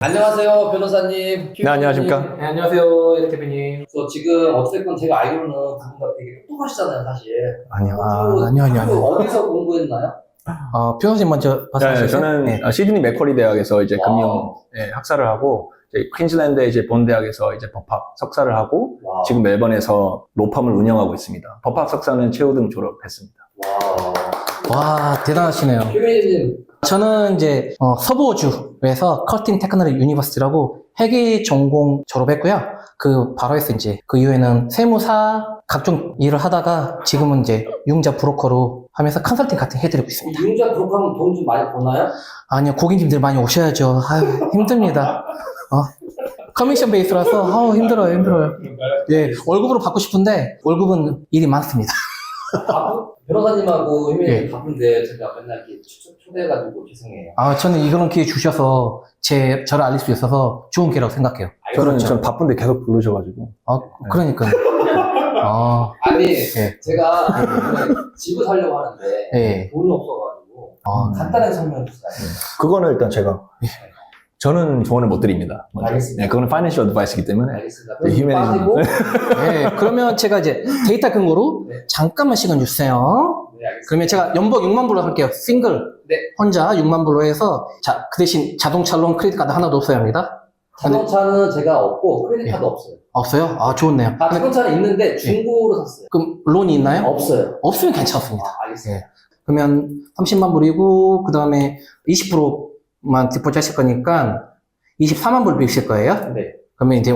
안녕하세요, 변호사님. 네, 안녕하십니까? 네, 안녕하세요, 에릭 대표님. 저 지금 어쨌든 제가 알기로는 그분가 되게 똑똑하시잖아요, 사실. 아니요, 그 어디서 공부했나요? 변호사님 먼저 말씀하세요. 저는 시드니 맥쿼리 대학에서 이제 금융 학사를 하고, 이제 퀸즐랜드 이제 본 대학에서 이제 법학 석사를 하고, 와우. 지금 멜번에서 로펌을 운영하고 있습니다. 법학 석사는 최우등 졸업했습니다. 와, 대단하시네요. 휴민님, 저는 이제 서부호주에서 커팅 테크놀로지 유니버시티라고 회계 전공 졸업했고요. 그 바로 해서 이제 그 이후에는 세무사 각종 일을 하다가 지금은 이제 융자 브로커로 하면서 컨설팅 같은 거 해드리고 있습니다. 융자 브로커하면 돈 좀 많이 버나요? 아니요, 고객님들 많이 오셔야죠. 아유, 힘듭니다. 커미션 베이스라서 힘들어요. 예, 월급으로 받고 싶은데 월급은 일이 많습니다. 변호사님하고 휴민님 예. 바쁜데 제가 맨날 이렇게 초대해가지고 죄송해요. 저는 이런 기회 주셔서 저를 알릴 수 있어서 좋은 기회라고 생각해요. 저는 바쁜데 계속 부르셔가지고. 그러니까요. 아니, 예. 제가 집을 살려고 하는데 예. 돈이 없어가지고 간단하게 설명해 주세요. 그거는 일단 제가, 저는 조언을 못 드립니다. 먼저. 알겠습니다. 네, 그거는 파이낸셜 어드바이스이기 때문에. 알겠습니다. 네, 휴메니즘. 빠지고 네, 그러면 제가 이제 데이터 근거로 네. 잠깐만 시간 주세요. 네, 알겠습니다. 그러면 제가 연봉 6만 불로 할게요. 싱글. 네. 혼자 6만 불로 해서 그 대신 자동차 론 크레딧 카드 하나도 없어야 합니다. 자동차는 제가 없고 크레딧 카드 없어요. 없어요? 좋네요. 자동차는 있는데 중고로 샀어요. 그럼 론이 있나요? 없어요. 없으면 괜찮습니다. 알겠습니다. 그러면 30만 불이고 그 다음에 20%만 디포트 하실 거니까 24만 불 빌리실 거예요. 네. 그러면 이제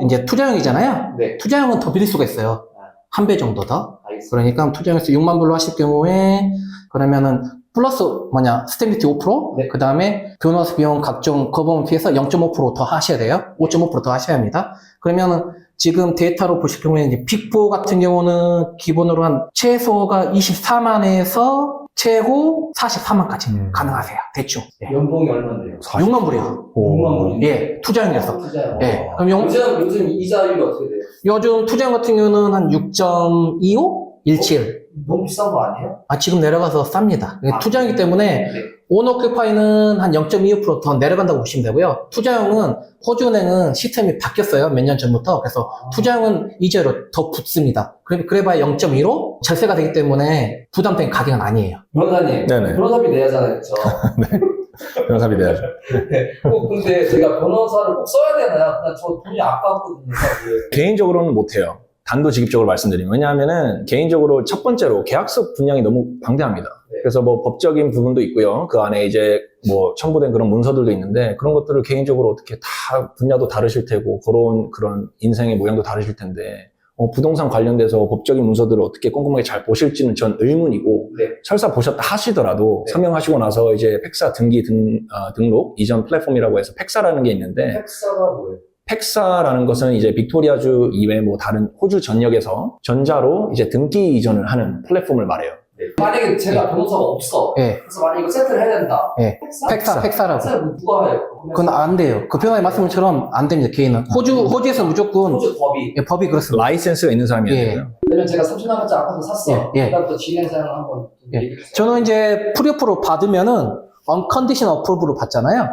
이제 투자형이잖아요. 네. 투자형은 더 빌릴 수가 있어요. 한 배 정도 더. 알겠습니다. 그러니까 투자형에서 6만 불로 하실 경우에 그러면은 플러스 스탬프 듀티 5%, 네. 그 다음에 변호사 비용 각종 거부금 피해서 0.5% 더 하셔야 돼요. 5.5% 더 하셔야 합니다. 그러면은 지금 데이터로 보실 경우에 이제 빅4 같은 경우는 기본으로 한 최소가 24만에서 최고 44만까지 가능하세요. 대충. 예. 연봉이 얼마인데요? 6만 불이요. 6만 불이. 예, 투자형이라서. 투자요. 예. 그럼 요즘 이자율이 어떻게 돼요? 요즘 투자형 같은 경우는 한 6.25? 17. 너무 비싼 거 아니에요? 지금 내려가서 쌉니다. 투자형이기 때문에 네. 온오큐파이는 한 0.25% 더 내려간다고 보시면 되고요. 투자형은 호주은행은 시스템이 바뀌었어요. 몇 년 전부터. 그래서 투자형은 이자로 더 붙습니다. 그래봐야 0.15? 절세가 되기 때문에 부담된 가격은 아니에요. 변호사님, 네네. 변호사비 내야잖아요, 그쵸? 변호사비 내야죠. 네. 근데 제가 변호사를 꼭 써야 되나요? 그냥 저 돈이 아깝거든요, 사실. 개인적으로는 못해요. 단도직입적으로 말씀드리면. 왜냐하면은 개인적으로 첫 번째로 계약서 분량이 너무 방대합니다. 네. 그래서 뭐 법적인 부분도 있고요. 그 안에 이제 뭐 첨부된 그런 문서들도 있는데 그런 것들을 개인적으로 어떻게 다 분야도 다르실 테고 걸어온 그런 인생의 모양도 다르실 텐데 부동산 관련돼서 법적인 문서들을 어떻게 꼼꼼하게 잘 보실지는 전 의문이고 네. 설사 보셨다 하시더라도 네. 서명하시고 나서 이제 팩사 등록 이전 플랫폼이라고 해서 팩사라는 게 있는데 팩사가 뭐예요? 팩사라는 것은 이제 빅토리아주 이외 뭐 다른 호주 전역에서 전자로 이제 등기 이전을 하는 플랫폼을 말해요. 네. 만약에 제가 변호사가 없어. 예. 그래서 만약에 이거 세트를 해야 된다. 예. 팩사? 팩사라고. 팩사를 누가 해요? 그건 안 돼요. 그 변호사님 말씀처럼 안 됩니다, 개인은. 호주에서 무조건, 호주 법이. 예, 법이 그렇습니다. 라이센스가 있는 사람이 예. 아니고요. 왜냐면 제가 30만 원짜리 아파트 샀어. 예. 그다음부터 진행 사항을 한번 예. 얘기해 주세요. 저는 이제 프리어프로 받으면은 unconditional approval로 받잖아요.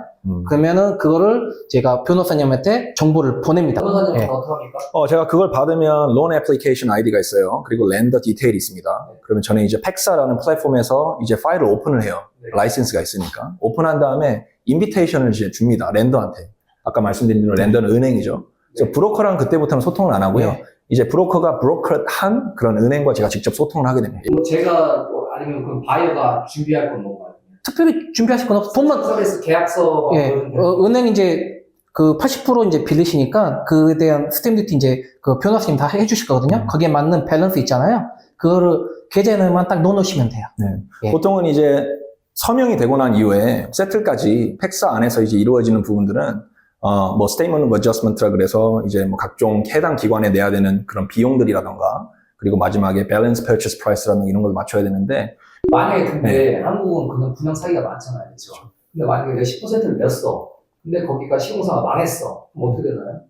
그러면은 그거를 제가 변호사님한테 정보를 보냅니다. 변호사님은 예. 어떻게 합니까? 제가 그걸 받으면 loan application ID가 있어요. 그리고 lender detail이 있습니다. 그러면 저는 이제 팩사라는 플랫폼에서 이제 파일을 오픈을 해요. 네. 라이센스가 있으니까. 오픈한 다음에 인비테이션을 이제 줍니다. 렌더한테. 아까 말씀드린 대로 렌더는 은행이죠. 그래서 브로커랑 그때부터는 소통을 안 하고요. 네. 이제 브로커가 브로커한 그런 은행과 제가 직접 소통을 하게 됩니다. 뭐 제가 아니면 그 바이어가 준비할 건 뭔가요? 특별히 준비하실 건 없어. 돈만, 서비스 계약서 막 예, 그런 게. 은행 이제 그 80% 이제 빌리시니까 그에 대한 스탬프 듀티 이제 그 변호사님 다 해주실 거거든요. 거기에 맞는 밸런스 있잖아요. 그거를 계좌에만 딱 넣어놓으시면 돼요. 네. 예. 보통은 이제 서명이 되고 난 이후에 세틀까지 팩사 안에서 이제 이루어지는 부분들은 뭐 statement of adjustment라 그래서 이제 뭐 각종 해당 기관에 내야 되는 그런 비용들이라던가 그리고 마지막에 balance purchase price라는 이런 걸 맞춰야 되는데 만약에 근데 한국은 그냥 분양 사기가 많잖아요. 그렇죠? 근데 만약에 내가 10%를 냈어. 근데 거기가 시공사가 망했어. 그럼 어떻게 되나요?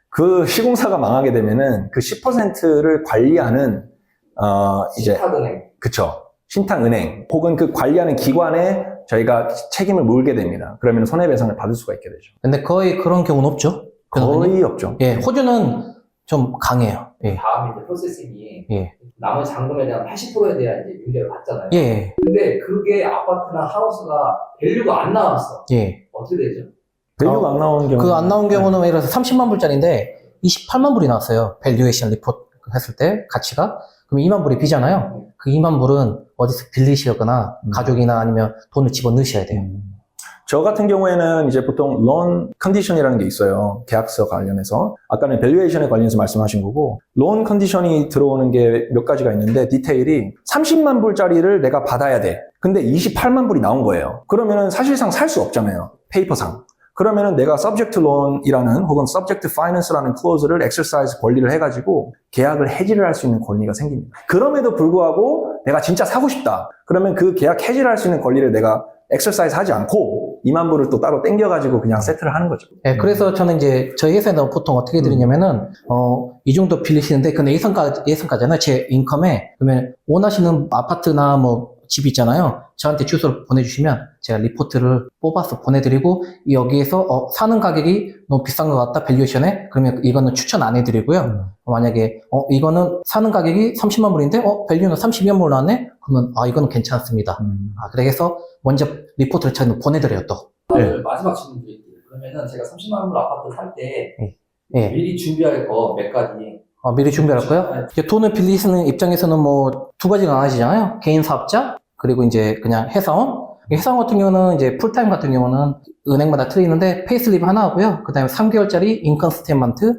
그 시공사가 망하게 되면은 그 10%를 관리하는 이제 신탁은행. 그쵸. 신탁은행 혹은 그 관리하는 기관에 저희가 책임을 물게 됩니다. 그러면 손해배상을 받을 수가 있게 되죠. 근데 거의 그런 경우는 없죠. 변호사님? 거의 없죠. 예, 호주는 좀 강해요. 예. 다음에 이제 프로세싱이 예. 나머지 잔금에 대한 80%에 대한 이제 융자를 받잖아요. 예. 근데 그게 아파트나 하우스가 밸류가 안 나왔어. 예. 어떻게 되죠? 밸류가 안 나온 경우. 그 안 나온 경우는 예를 들어서 30만 불짜리인데 28만 불이 나왔어요. 밸류에이션 리포트 했을 때 가치가. 그럼 2만 불이 비잖아요. 그 2만 불은 어디서 빌리시거나 가족이나 아니면 돈을 집어 넣으셔야 돼요. 저 같은 경우에는 이제 보통 론 컨디션이라는 게 있어요. 계약서 관련해서. 아까는 밸류에이션에 관련해서 말씀하신 거고, 론 컨디션이 들어오는 게 몇 가지가 있는데, 디테일이 30만 불짜리를 내가 받아야 돼. 근데 28만 불이 나온 거예요. 그러면은 사실상 살 수 없잖아요. 페이퍼상. 그러면은 내가 subject to loan이라는 혹은 subject to finance라는 clause를 exercise 권리를 해가지고 계약을 해지를 할 수 있는 권리가 생깁니다. 그럼에도 불구하고 내가 진짜 사고 싶다. 그러면 그 계약 해지를 할 수 있는 권리를 내가 exercise 하지 않고 2만 불을 또 따로 땡겨가지고 그냥 세트를 하는 거죠. 네, 그래서 저는 이제 저희 회사에서 보통 어떻게 드리냐면은 이 정도 빌리시는데 근데 예상가잖아요. 제 인컴에 그러면 원하시는 아파트나 뭐 집 있잖아요. 저한테 주소를 보내주시면 제가 리포트를 뽑아서 보내드리고 여기에서 사는 가격이 너무 비싼 것 같다 밸류에이션에 그러면 이거는 추천 안 해드리고요. 만약에 이거는 사는 가격이 30만 불인데 밸류는 32만 불 나왔네? 그러면 이거는 괜찮습니다. 그래서 먼저 리포트를 저는 보내드려요 또. 네. 마지막 질문 드릴게요. 그러면은 제가 30만 불 아파트 살 때 예. 미리 준비할 거 몇 가지. 미리 준비할까요? 이제 돈을 빌리시는 입장에서는 뭐 두 가지가 나눠지잖아요. 개인 사업자 그리고 이제 그냥 회사원. 회사원 같은 경우는 이제 풀타임 같은 경우는 은행마다 틀리는데 페이슬립 하나 하고요. 그 다음에 3개월짜리 인컴 스테이트먼트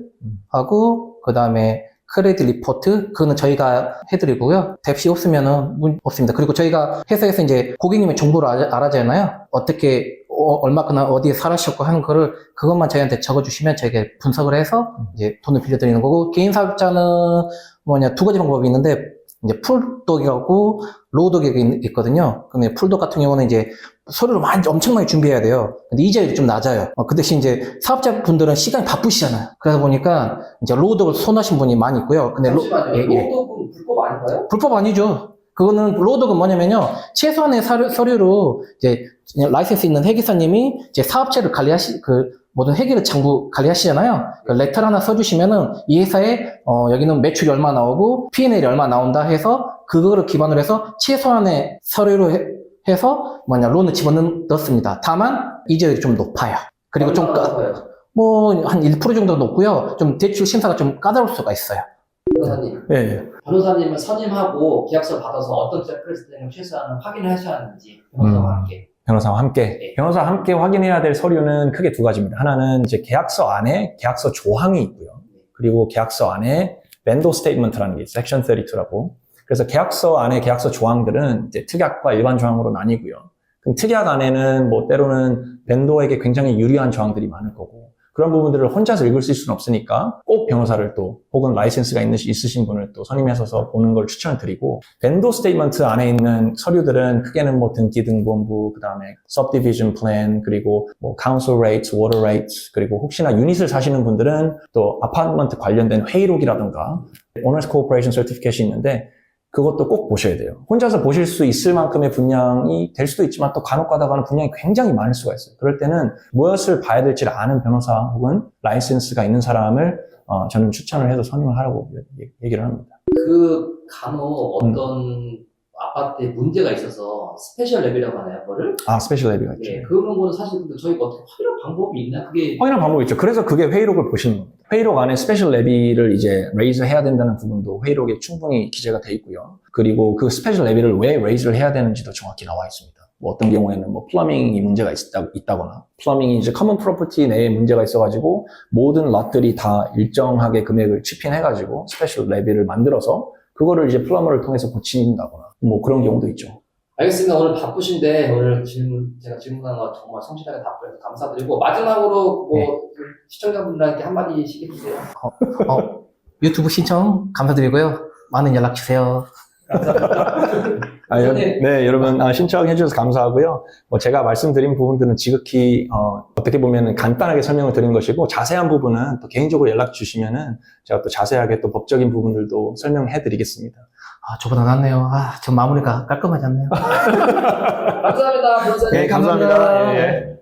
하고 그 다음에 크레딧 리포트 그거는 저희가 해드리고요. 뎁시 없으면은 없습니다. 그리고 저희가 회사에서 이제 고객님의 정보를 알아잖아요. 어떻게 얼마나 어디에 살았었고 하는 거를 그것만 저희한테 적어주시면 저희가 분석을 해서 이제 돈을 빌려드리는 거고 개인 사업자는 두 가지 방법이 있는데 이제 풀독이라고 로우독이 있거든요. 근데 풀독 같은 경우는 이제 서류를 엄청나게 준비해야 돼요. 근데 이자율이 좀 낮아요. 그 대신 이제 사업자분들은 시간이 바쁘시잖아요. 그러다 보니까 이제 로우독을 선호하신 분이 많이 있고요. 근데 잠시만요. 로우독은 불법 아닌가요? 불법 아니죠. 그거는 로우독은 뭐냐면요. 최소한의 서류로 이제 라이센스 있는 회계사님이 이제 사업체를 모든 회계를 장부 관리하시잖아요. 그 레터를 하나 써주시면은 이 회사에 여기는 매출이 얼마 나오고 P&L이 얼마 나온다 해서 그거를 기반으로 해서 최소한의 서류로 해서 론을 집어넣습니다. 다만 이자율이 좀 높아요. 그리고 좀 한 1% 정도 높고요. 좀 대출 심사가 좀 까다로울 수가 있어요. 변호사님. 네. 변호사님은 선임하고 계약서를 받아서 어떤 체크리스트를 최소한 확인하셔야 하는지 변호사와 함께. 변호사와 함께. 네. 변호사와 함께 확인해야 될 서류는 크게 두 가지입니다. 하나는 이제 계약서 안에 계약서 조항이 있고요. 그리고 계약서 안에 벤더 스테이트먼트라는 게 있어요. 섹션 32라고. 그래서 계약서 안에 계약서 조항들은 이제 특약과 일반 조항으로 나뉘고요. 그럼 특약 안에는 때로는 벤더에게 굉장히 유리한 조항들이 많을 거고 그런 부분들을 혼자서 읽을 수 있을 수는 없으니까 꼭 변호사를 또 혹은 라이센스가 있으신 분을 또 선임해서 보는 걸 추천을 드리고 벤더 스테이트먼트 안에 있는 서류들은 크게는 등기 등본부 그다음에 subdivision plan 그리고 council rates, water rates 그리고 혹시나 유닛을 사시는 분들은 또 아파트먼트 관련된 회의록이라든가 owners corporation certificate이 있는데 그것도 꼭 보셔야 돼요. 혼자서 보실 수 있을 만큼의 분량이 될 수도 있지만 또 간혹 가다가는 분량이 굉장히 많을 수가 있어요. 그럴 때는 무엇을 봐야 될지를 아는 변호사 혹은 라이센스가 있는 사람을 저는 추천을 해서 선임을 하라고 얘기를 합니다. 간혹 어떤 아파트에 문제가 있어서 스페셜 레벨이라고 하나요, 그거를? 스페셜 레벨가 있죠. 네, 그런 거는 사실 근데 저희가 어떻게 확인할 방법이 있나? 그게 확인할 방법이 있죠. 그래서 그게 회의록을 보시는 겁니다. 회의록 안에 스페셜 레비를 이제 레이즈 해야 된다는 부분도 회의록에 충분히 기재가 돼 있고요. 그리고 그 스페셜 레비를 왜 레이즈를 해야 되는지도 정확히 나와 있습니다. 어떤 경우에는 플러밍이 문제가 있다거나 플러밍이 이제 커먼 프로퍼티 내에 문제가 있어가지고 모든 롯들이 다 일정하게 금액을 치핀해가지고 스페셜 레비를 만들어서 그거를 이제 플러머를 통해서 고친다거나 그런 경우도 있죠. 알겠습니다. 오늘 바쁘신데 오늘 제가 질문한 거 정말 성실하게 답변해서 감사드리고 마지막으로 시청자분들한테 한마디씩 해주세요. 유튜브 신청 감사드리고요. 많은 연락 주세요. 네, 여러분 신청해 주셔서 감사하고요. 제가 말씀드린 부분들은 지극히 어떻게 보면 간단하게 설명을 드린 것이고 자세한 부분은 또 개인적으로 연락 주시면은 제가 또 자세하게 또 법적인 부분들도 설명해 드리겠습니다. 아, 저보다 낫네요. 아, 전 마무리가 깔끔하지 않네요. 감사합니다. 변호사님. 네, 감사합니다. 예.